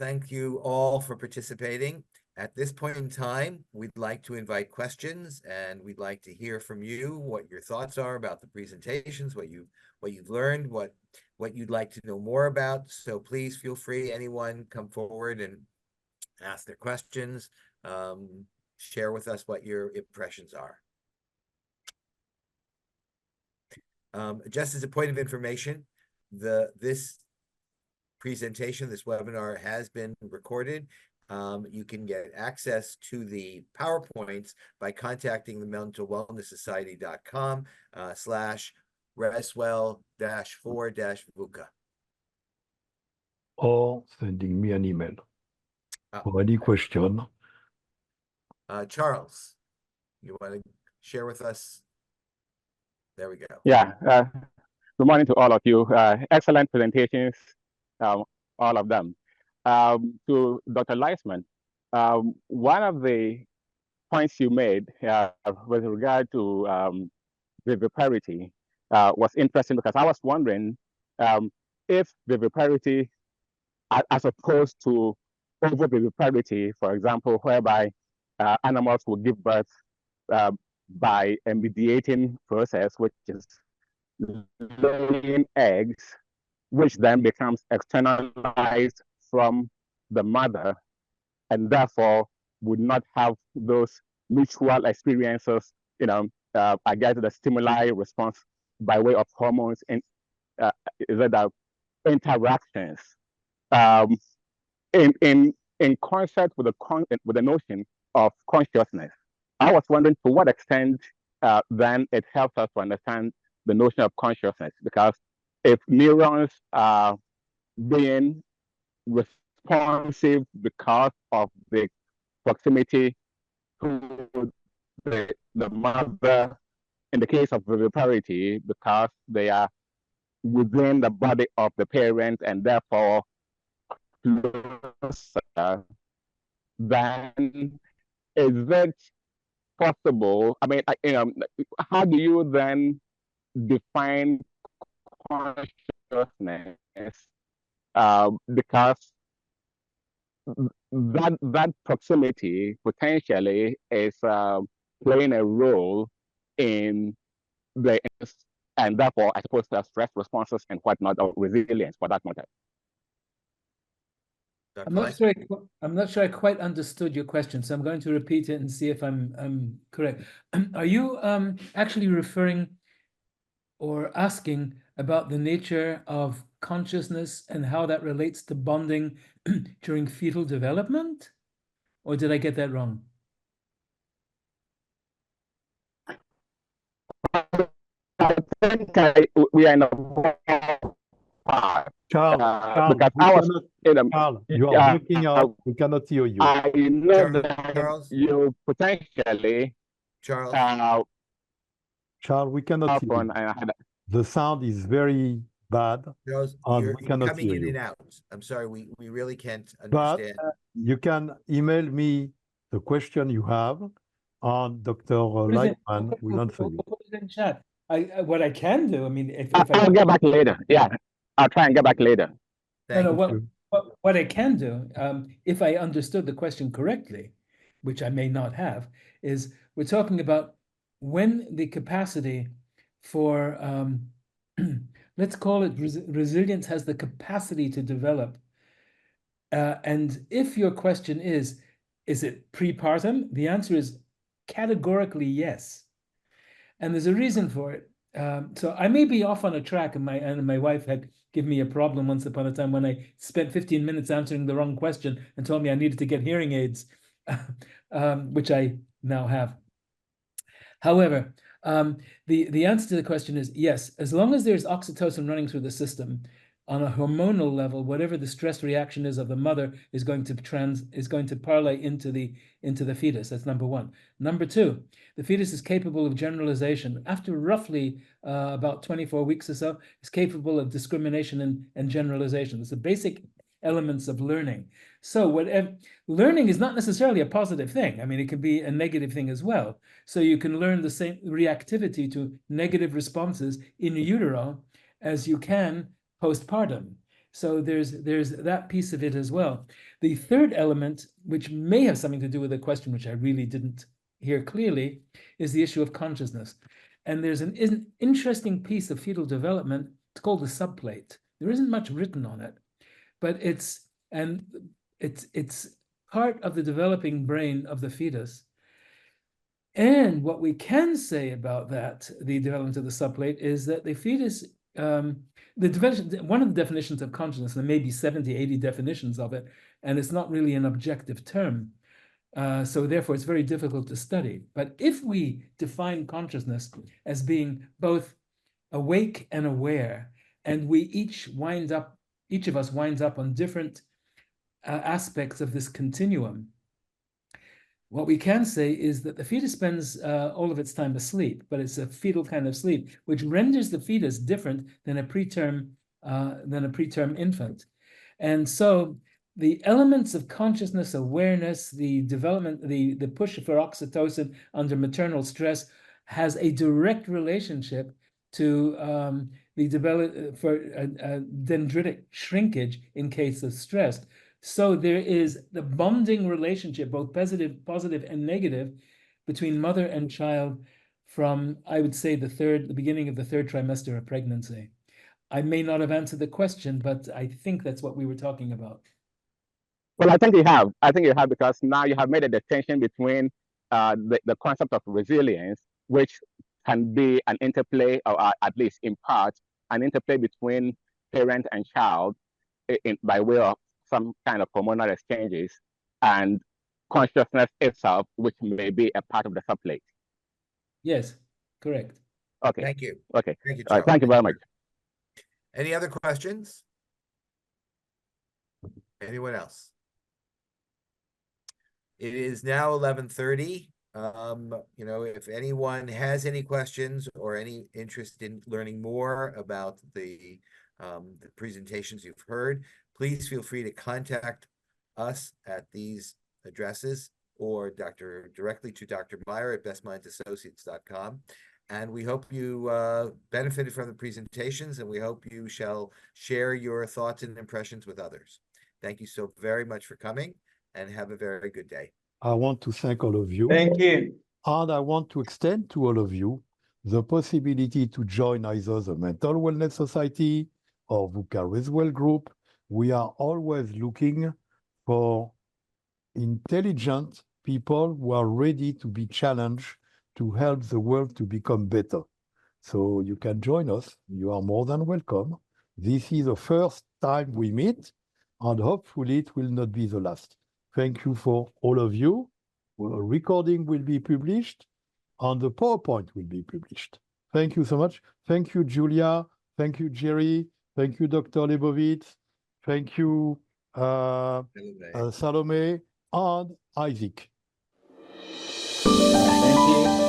thank you all for participating. At this point in time, we'd like to invite questions, and we'd like to hear from you what your thoughts are about the presentations, what you've learned, what you'd like to know more about. So please feel free, anyone, come forward and ask their questions. Share with us what your impressions are. Just as a point of information, this presentation, this webinar has been recorded. You can get access to the PowerPoints by contacting the mentalwellnesssociety.com /reswell-4-VUCA. Or sending me an email for any question. Charles, you want to share with us? There we go. Yeah. Good morning to all of you. Excellent presentations, all of them. To Dr. Leisman, one of the points you made with regard to viviparity was interesting, because I was wondering if viviparity, as opposed to ovoviviparity, for example, whereby animals will give birth by a mediating process, which is laying eggs, which then becomes externalized from the mother, and therefore would not have those mutual experiences, I guess the stimuli response by way of hormones and the interactions. In concert with the notion of consciousness, I was wondering to what extent then it helps us to understand the notion of consciousness, because if neurons are being responsive because of the proximity to the mother, in the case of viviparity, because they are within the body of the parent and therefore closer, then is it possible? I mean, how do you then define consciousness? Because that proximity potentially is playing a role in the, and therefore I suppose stress responses and whatnot, or resilience for that matter. I'm not sure I quite understood your question, so I'm going to repeat it and see if I'm correct. Are you actually referring or asking about the nature of consciousness and how that relates to bonding during fetal development? Or did I get that wrong? I think we are in a Charles, because I was Charles, you are breaking out. We cannot hear you. I know that Charles? you potentially Charles, Charles, we cannot hear you. The sound is very bad, Charles, and you're we cannot coming hear in you. and out. I'm sorry, we really can't But understand. you can email me the question you have, and Dr. Leitman will answer you. Put it in chat. What I can do, I mean, if I'll get back later. Yeah, I'll try and get back later. Thank you. What I can do, if I understood the question correctly, which I may not have, is we're talking about when the capacity for, let's call it resilience, has the capacity to develop. And if your question is it prepartum? The answer is categorically yes. And there's a reason for it. So I may be off on a track, and my wife had given me a problem once upon a time when I spent 15 minutes answering the wrong question and told me I needed to get hearing aids, which I now have. However, the answer to the question is yes, as long as there's oxytocin running through the system on a hormonal level, whatever the stress reaction is of the mother is going to parlay into the fetus. That's number one. Number two, the fetus is capable of generalization. After roughly about 24 weeks or so, it's capable of discrimination and generalization. It's the basic elements of learning. So learning is not necessarily a positive thing. I mean, it can be a negative thing as well. So you can learn the same reactivity to negative responses in utero as you can postpartum. So there's that piece of it as well. The third element, which may have something to do with the question, which I really didn't hear clearly, is the issue of consciousness. And there's an interesting piece of fetal development. It's called the subplate. There isn't much written on it, but it's part of the developing brain of the fetus. And what we can say about that, the development of the subplate, is that the fetus, one of the definitions of consciousness, there may be 70, 80 definitions of it, and it's not really an objective term. So therefore, it's very difficult to study. But if we define consciousness as being both awake and aware, and we each of us winds up on different aspects of this continuum, what we can say is that the fetus spends all of its time asleep, but it's a fetal kind of sleep, which renders the fetus different than a preterm infant. And so the elements of consciousness, awareness, the development, the push for oxytocin under maternal stress has a direct relationship to the development for dendritic shrinkage in case of stress. So there is the bonding relationship, both positive and negative, between mother and child from, I would say, the beginning of the third trimester of pregnancy. I may not have answered the question, but I think that's what we were talking about. Well, I think you have. I think you have, because now you have made a distinction between the concept of resilience, which can be an interplay, or at least in part, an interplay between parent and child by way of some kind of hormonal exchanges, and consciousness itself, which may be a part of the subplate. Yes, correct. Okay. Thank you. Okay. Thank you, All right. Thank you very much. Any other questions? Anyone else? It is now 11:30. If anyone has any questions or any interest in learning more about the presentations you've heard, please feel free to contact us at these addresses, or directly to Dr. Meyer at bestmindsassociates.com. And we hope you benefited from the presentations, and we hope you shall share your thoughts and impressions with others. Thank you so very much for coming, and have a very good day. I want to thank all of you. Thank you. And I want to extend to all of you the possibility to join either the Mental Wellness Society or VUCA Reswell Group. We are always looking for intelligent people who are ready to be challenged to help the world to become better. So you can join us. You are more than welcome. This is the first time we meet, and hopefully it will not be the last. Thank you for all of you. A recording will be published, and the PowerPoint will be published. Thank you so much. Thank you, Julia. Thank you, Jerry. Thank you, Dr. Lebovitz. Thank you, Salome and Isaac. Thank you.